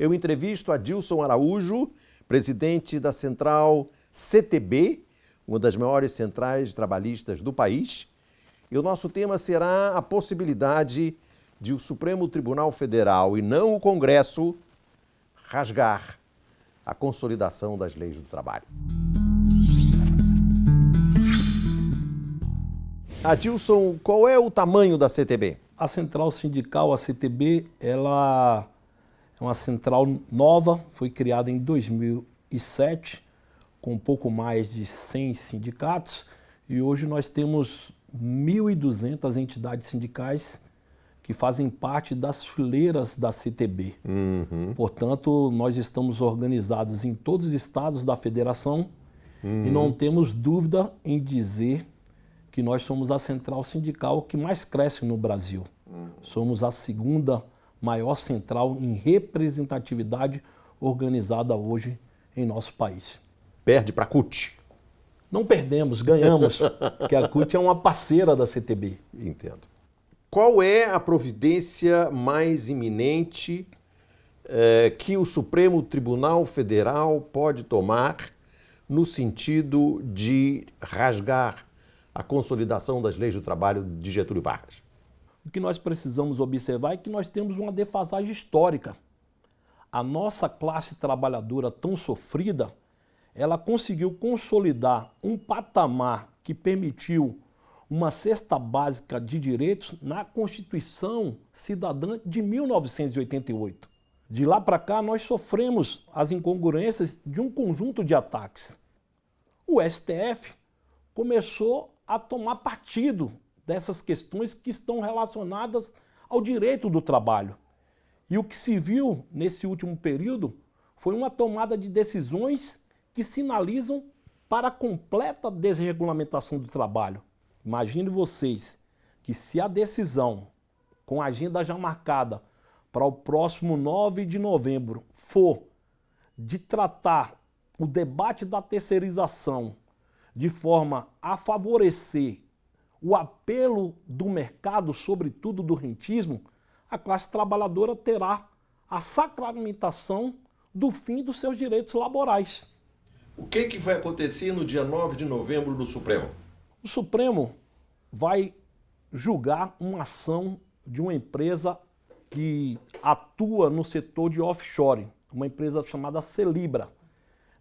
eu entrevisto Adilson Araújo, presidente da central CTB, uma das maiores centrais trabalhistas do país. E o nosso tema será a possibilidade de o Supremo Tribunal Federal, e não o Congresso, rasgar a consolidação das leis do trabalho. Adilson, qual é o tamanho da CTB? A central sindical, a CTB, ela é uma central nova, foi criada em 2007, com um pouco mais de 100 sindicatos, e hoje nós temos 1.200 entidades sindicais que fazem parte das fileiras da CTB. Portanto, nós estamos organizados em todos os estados da federação e não temos dúvida em dizer que nós somos a central sindical que mais cresce no Brasil. Somos a segunda maior central em representatividade organizada hoje em nosso país. Perde para a CUT? Não perdemos, ganhamos, porque a CUT é uma parceira da CTB. Entendo. Qual é a providência mais iminente que o Supremo Tribunal Federal pode tomar no sentido de rasgar a consolidação das leis do trabalho de Getúlio Vargas? O que nós precisamos observar é que nós temos uma defasagem histórica. A nossa classe trabalhadora tão sofrida, ela conseguiu consolidar um patamar que permitiu uma cesta básica de direitos na Constituição Cidadã de 1988. De lá para cá, nós sofremos as incongruências de um conjunto de ataques. O STF começou a tomar partido dessas questões que estão relacionadas ao direito do trabalho. E o que se viu nesse último período foi uma tomada de decisões que sinalizam para a completa desregulamentação do trabalho. Imagine vocês que se a decisão, com a agenda já marcada para o próximo 9 de novembro, for de tratar o debate da terceirização de forma a favorecer o apelo do mercado, sobretudo do rentismo, a classe trabalhadora terá a sacramentação do fim dos seus direitos laborais. O que vai acontecer no dia 9 de novembro no Supremo? O Supremo vai julgar uma ação de uma empresa que atua no setor de offshore, uma empresa chamada Celibra.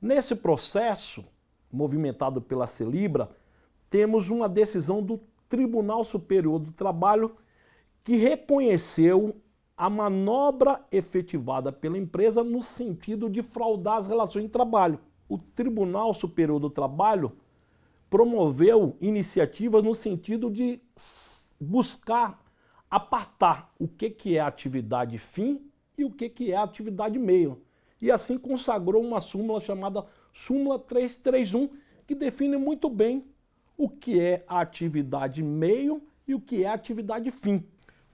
Nesse processo, movimentado pela Celibra, temos uma decisão do Tribunal Superior do Trabalho que reconheceu a manobra efetivada pela empresa no sentido de fraudar as relações de trabalho. O Tribunal Superior do Trabalho promoveu iniciativas no sentido de buscar apartar o que é atividade fim e o que é atividade meio. E assim consagrou uma súmula chamada Súmula 331, que define muito bem o que é a atividade meio e o que é a atividade fim.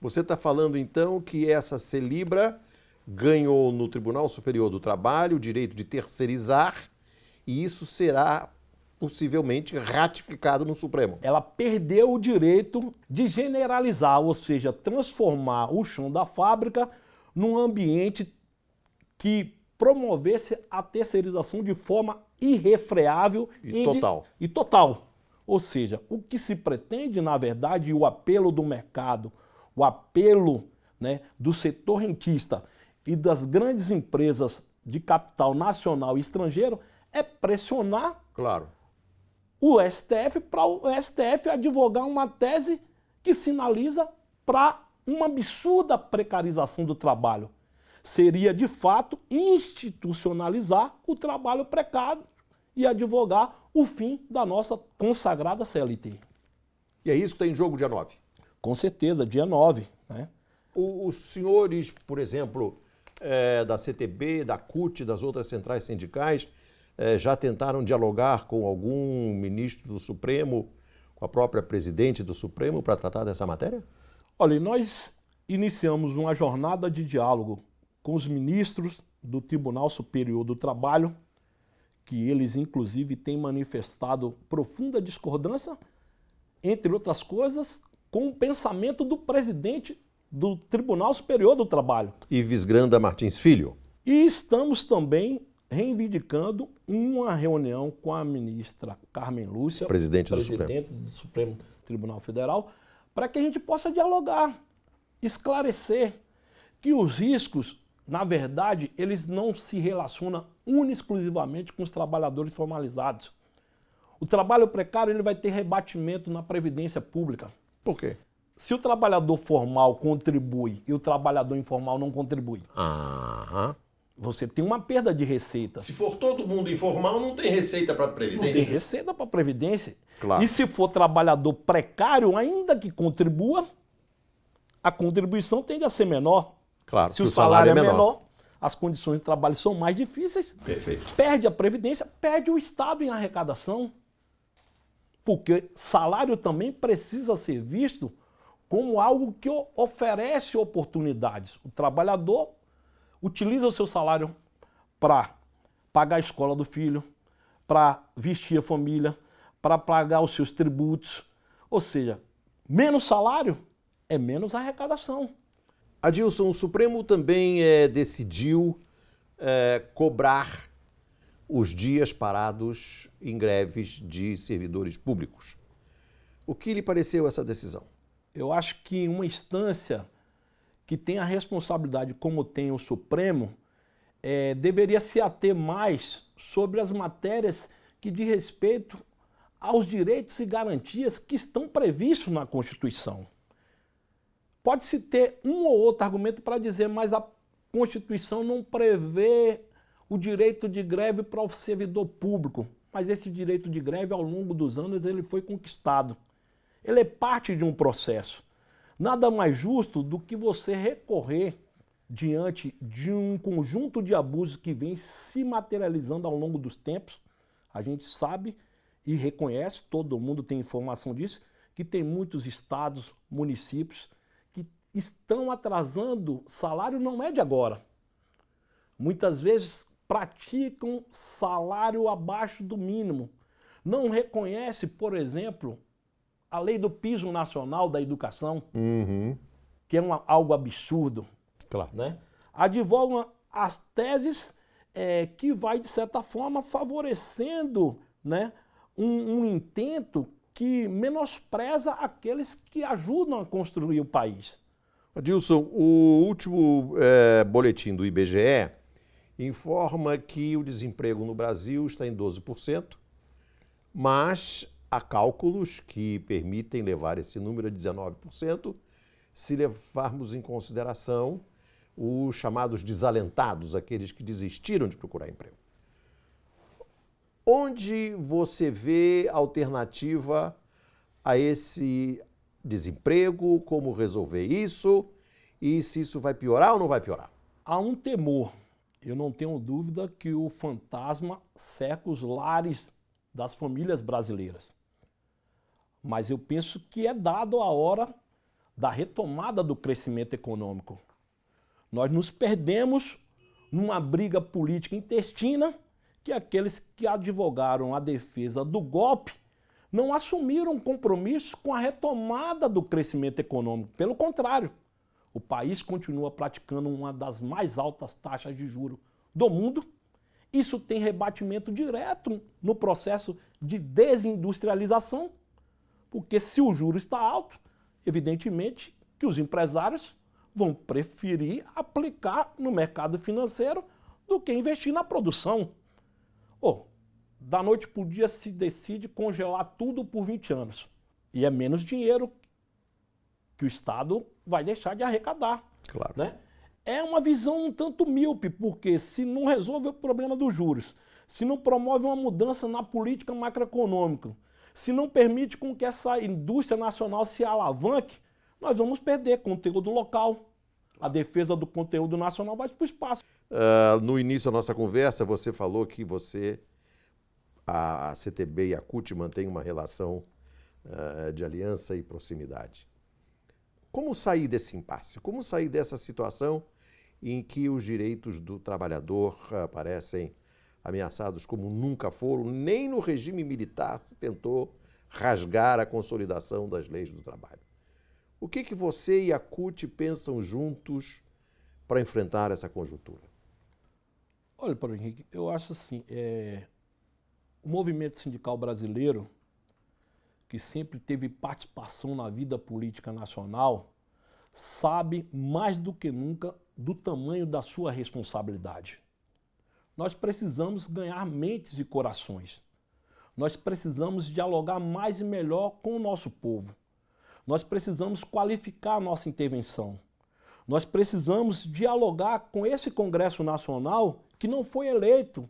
Você está falando, então, que essa Celibra ganhou no Tribunal Superior do Trabalho o direito de terceirizar e isso será possivelmente ratificado no Supremo. Ela perdeu o direito de generalizar, ou seja, transformar o chão da fábrica num ambiente que promovesse a terceirização de forma irrefreável e total. Ou seja, o que se pretende, na verdade, o apelo do mercado, o apelo, do setor rentista e das grandes empresas de capital nacional e estrangeiro é pressionar o STF para o STF advogar uma tese que sinaliza para uma absurda precarização do trabalho. Seria, de fato, institucionalizar o trabalho precário e advogar o fim da nossa consagrada CLT. E é isso que está em jogo dia 9? Com certeza, dia 9. Os senhores, por exemplo, da CTB, da CUT, das outras centrais sindicais, já tentaram dialogar com algum ministro do Supremo, com a própria presidente do Supremo, para tratar dessa matéria? Olha, nós iniciamos uma jornada de diálogo com os ministros do Tribunal Superior do Trabalho, que eles, inclusive, têm manifestado profunda discordância, entre outras coisas, com o pensamento do presidente do Tribunal Superior do Trabalho. Ives Granda Martins Filho. E estamos também reivindicando uma reunião com a ministra Carmen Lúcia, presidente do Supremo Tribunal Federal, para que a gente possa dialogar, esclarecer que os riscos, na verdade, eles não se relacionam exclusivamente com os trabalhadores formalizados. O trabalho precário ele vai ter rebatimento na Previdência Pública. Por quê? Se o trabalhador formal contribui e o trabalhador informal não contribui, você tem uma perda de receita. Se for todo mundo informal, não tem receita para a Previdência. Não tem receita para a Previdência. Claro. E se for trabalhador precário, ainda que contribua, a contribuição tende a ser menor. Claro, se o salário é menor, as condições de trabalho são mais difíceis. Perfeito. Perde a Previdência, perde o Estado em arrecadação. Porque salário também precisa ser visto como algo que oferece oportunidades. O trabalhador utiliza o seu salário para pagar a escola do filho, para vestir a família, para pagar os seus tributos. Ou seja, menos salário é menos arrecadação. Adilson, o Supremo também decidiu cobrar os dias parados em greves de servidores públicos. O que lhe pareceu essa decisão? Eu acho que uma instância que tem a responsabilidade como tem o Supremo deveria se ater mais sobre as matérias que diz respeito aos direitos e garantias que estão previstos na Constituição. Pode-se ter um ou outro argumento para dizer, mas a Constituição não prevê o direito de greve para o servidor público. Mas esse direito de greve, ao longo dos anos, ele foi conquistado. Ele é parte de um processo. Nada mais justo do que você recorrer diante de um conjunto de abusos que vem se materializando ao longo dos tempos. A gente sabe e reconhece, todo mundo tem informação disso, que tem muitos estados, municípios que estão atrasando salário, não é de agora. Muitas vezes praticam salário abaixo do mínimo. Não reconhece, por exemplo, a lei do piso nacional da educação, que é algo absurdo. Claro. Né? Advogam as teses que vai, de certa forma, favorecendo, né, um intento que menospreza aqueles que ajudam a construir o país. Adilson, o último boletim do IBGE informa que o desemprego no Brasil está em 12%, mas há cálculos que permitem levar esse número a 19%, se levarmos em consideração os chamados desalentados, aqueles que desistiram de procurar emprego. Onde você vê alternativa a esse desemprego, como resolver isso e se isso vai piorar ou não vai piorar? Há um temor. Eu não tenho dúvida que o fantasma cerca os lares das famílias brasileiras. Mas eu penso que é dado a hora da retomada do crescimento econômico. Nós nos perdemos numa briga política intestina que aqueles que advogaram a defesa do golpe não assumiram compromisso com a retomada do crescimento econômico. Pelo contrário, o país continua praticando uma das mais altas taxas de juros do mundo. Isso tem rebatimento direto no processo de desindustrialização, porque se o juro está alto, evidentemente que os empresários vão preferir aplicar no mercado financeiro do que investir na produção. Da noite para o dia se decide congelar tudo por 20 anos. E é menos dinheiro que o Estado vai deixar de arrecadar. Claro. Né? É uma visão um tanto míope, porque se não resolve o problema dos juros, se não promove uma mudança na política macroeconômica, se não permite com que essa indústria nacional se alavanque, nós vamos perder conteúdo local. A defesa do conteúdo nacional vai para o espaço. No início da nossa conversa, você falou que a CTB e a CUT mantêm uma relação de aliança e proximidade. Como sair desse impasse? Como sair dessa situação em que os direitos do trabalhador parecem ameaçados como nunca foram? Nem no regime militar se tentou rasgar a consolidação das leis do trabalho. O que você e a CUT pensam juntos para enfrentar essa conjuntura? Olha, Paulo Henrique, eu acho assim, o movimento sindical brasileiro, que sempre teve participação na vida política nacional, sabe mais do que nunca do tamanho da sua responsabilidade. Nós precisamos ganhar mentes e corações. Nós precisamos dialogar mais e melhor com o nosso povo. Nós precisamos qualificar a nossa intervenção. Nós precisamos dialogar com esse Congresso Nacional que não foi eleito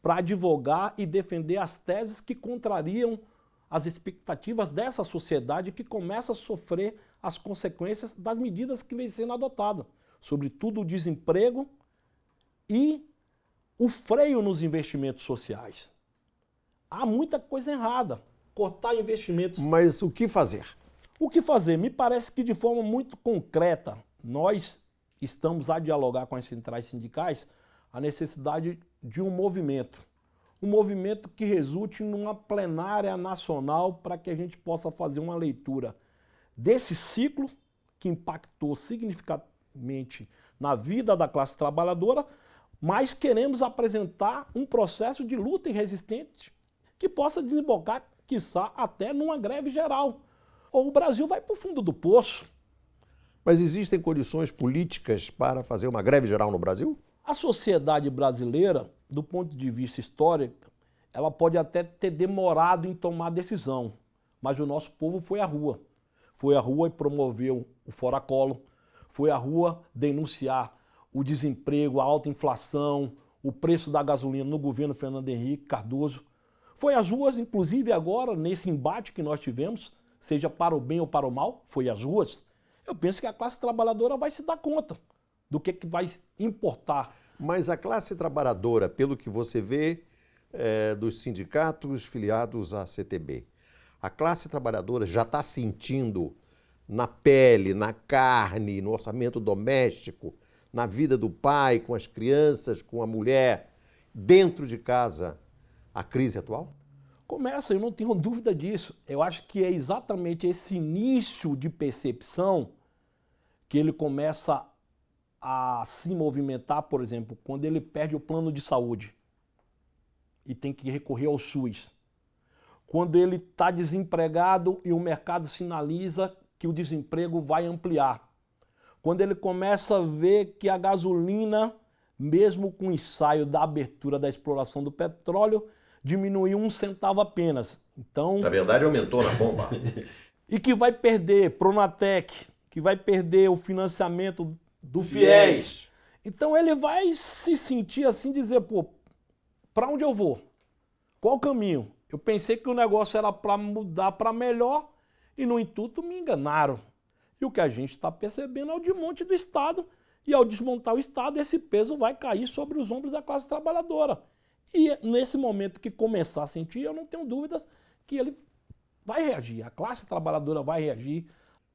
para advogar e defender as teses que contrariam as expectativas dessa sociedade que começa a sofrer as consequências das medidas que vêm sendo adotadas, sobretudo o desemprego e o freio nos investimentos sociais. Há muita coisa errada. Cortar investimentos. Mas o que fazer? O que fazer? Me parece que de forma muito concreta, nós estamos a dialogar com as centrais sindicais a necessidade de um movimento que resulte numa plenária nacional para que a gente possa fazer uma leitura desse ciclo que impactou significativamente na vida da classe trabalhadora, mas queremos apresentar um processo de luta e resistente que possa desembocar, quiçá, até numa greve geral. Ou o Brasil vai para o fundo do poço. Mas existem condições políticas para fazer uma greve geral no Brasil? A sociedade brasileira, do ponto de vista histórico, ela pode até ter demorado em tomar decisão, mas o nosso povo foi à rua. Foi à rua e promoveu o Fora Collor, foi à rua denunciar o desemprego, a alta inflação, o preço da gasolina no governo Fernando Henrique Cardoso. Foi às ruas, inclusive agora, nesse embate que nós tivemos, seja para o bem ou para o mal, foi às ruas. Eu penso que a classe trabalhadora vai se dar conta do que vai importar. Mas a classe trabalhadora, pelo que você vê dos sindicatos filiados à CTB, a classe trabalhadora já está sentindo na pele, na carne, no orçamento doméstico, na vida do pai, com as crianças, com a mulher, dentro de casa, a crise atual? Começa, eu não tenho dúvida disso. Eu acho que é exatamente esse início de percepção que ele começa a se movimentar, por exemplo, quando ele perde o plano de saúde e tem que recorrer ao SUS. Quando ele está desempregado e o mercado sinaliza que o desemprego vai ampliar. Quando ele começa a ver que a gasolina, mesmo com o ensaio da abertura da exploração do petróleo, diminuiu 1 centavo apenas. Então, na verdade, aumentou na bomba. E que vai perder Pronatec, que vai perder o financiamento do FIES. Então ele vai se sentir assim, dizer, pô, para onde eu vou? Qual o caminho? Eu pensei que o negócio era para mudar para melhor e, no intuito, me enganaram. E o que a gente está percebendo é o desmonte do Estado. E ao desmontar o Estado, esse peso vai cair sobre os ombros da classe trabalhadora. E nesse momento que começar a sentir, eu não tenho dúvidas que ele vai reagir. A classe trabalhadora vai reagir.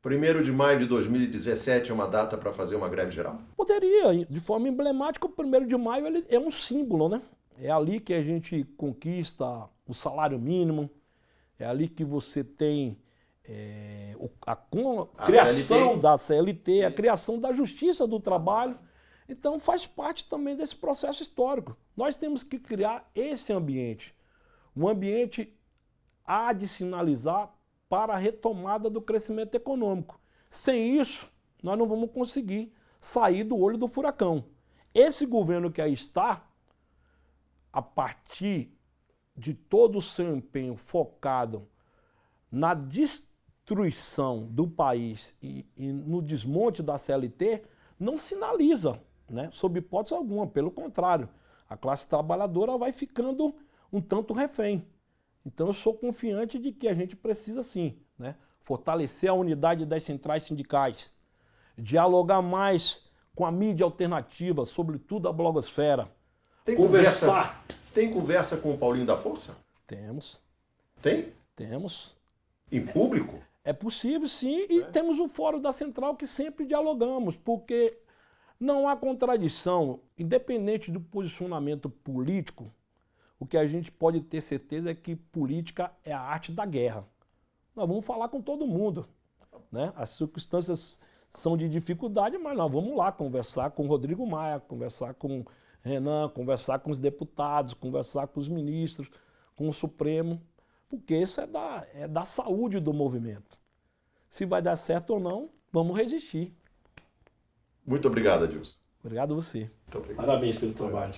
1º de maio de 2017 é uma data para fazer uma greve geral? Poderia, de forma emblemática, o 1º de maio ele é um símbolo, né? É ali que a gente conquista o salário mínimo, é ali que você tem a criação da CLT, a criação da justiça do trabalho. Então faz parte também desse processo histórico. Nós temos que criar esse ambiente, um ambiente a de sinalizar para a retomada do crescimento econômico. Sem isso, nós não vamos conseguir sair do olho do furacão. Esse governo que aí está, a partir de todo o seu empenho focado na destruição do país e no desmonte da CLT, não sinaliza, né, sob hipótese alguma. Pelo contrário, a classe trabalhadora vai ficando um tanto refém. Então eu sou confiante de que a gente precisa sim, né, fortalecer a unidade das centrais sindicais, dialogar mais com a mídia alternativa, sobretudo a blogosfera. Tem conversa com o Paulinho da Força? Temos. Tem? Temos. Em público? É possível, sim, e temos o Fórum da Central que sempre dialogamos, porque não há contradição, independente do posicionamento político. O que a gente pode ter certeza é que política é a arte da guerra. Nós vamos falar com todo mundo, né? As circunstâncias são de dificuldade, mas nós vamos lá conversar com o Rodrigo Maia, conversar com Renan, conversar com os deputados, conversar com os ministros, com o Supremo, porque isso é da saúde do movimento. Se vai dar certo ou não, vamos resistir. Muito obrigado, Adilson. Obrigado a você. Muito obrigado. Parabéns pelo trabalho.